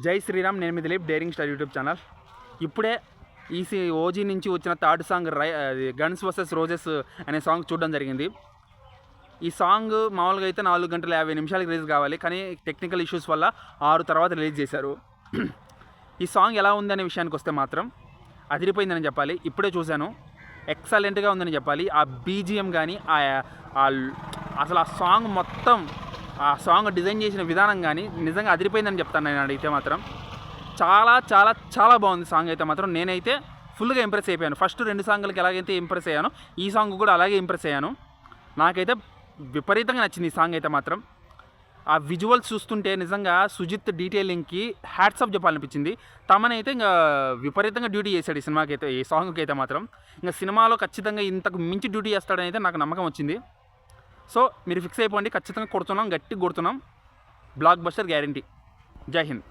జై శ్రీరామ్. నేను మీ Dileep, daring star YouTube channel. ఇప్పుడే ఓజీ నుంచి వచ్చిన third song guns versus roses అనే సాంగ్ చూడడం జరిగింది. ఈ సాంగ్ మామూలుగా అయితే 4 గంటల 50 నిమిషాలకి రిలీజ్ కావాలి, కానీ టెక్నికల్ ఇష్యూస్ వల్ల 6 తర్వాత రిలీజ్ చేశారు. ఈ సాంగ్ ఎలా ఉందనే విషయానికి వస్తే మాత్రం అదిరిపోయిందని చెప్పాలి. ఇప్పుడే చూశాను, ఎక్సలెంట్గా ఉందని చెప్పాలి. ఆ బీజిఎం కానీ అసలు ఆ సాంగ్ మొత్తం, ఆ సాంగ్ డిజైన్ చేసిన విధానం కానీ నిజంగా అదిరిపోయిందని చెప్తాను నేను అడిగితే మాత్రం. చాలా చాలా చాలా బాగుంది సాంగ్ అయితే మాత్రం. నేనైతే ఫుల్గా ఇంప్రెస్ అయిపోయాను. ఫస్ట్ 2 సాంగ్లకి ఎలాగైతే ఇంప్రెస్ అయ్యానో ఈ సాంగ్ కూడా అలాగే ఇంప్రెస్ అయ్యాను. నాకైతే విపరీతంగా నచ్చింది ఈ సాంగ్ అయితే మాత్రం. ఆ విజువల్స్ చూస్తుంటే నిజంగా సుజిత్ డీటెయిలింగ్కి హ్యాట్స్ ఆఫ్ చెప్పాలనిపించింది. తమనైతే ఇంకా విపరీతంగా డ్యూటీ చేశాడు ఈ సినిమాకి అయితే, ఈ సాంగ్కి అయితే మాత్రం. ఇంకా సినిమాలో ఖచ్చితంగా ఇంతకు మించి డ్యూటీ చేస్తాడని అయితే నాకు నమ్మకం వచ్చింది. సో మీరు ఫిక్స్ అయిపోండి, ఖచ్చితంగా కొడుతున్నాం, గట్టిగా కొడుతున్నాం. Blockbuster guarantee. Jai Hind.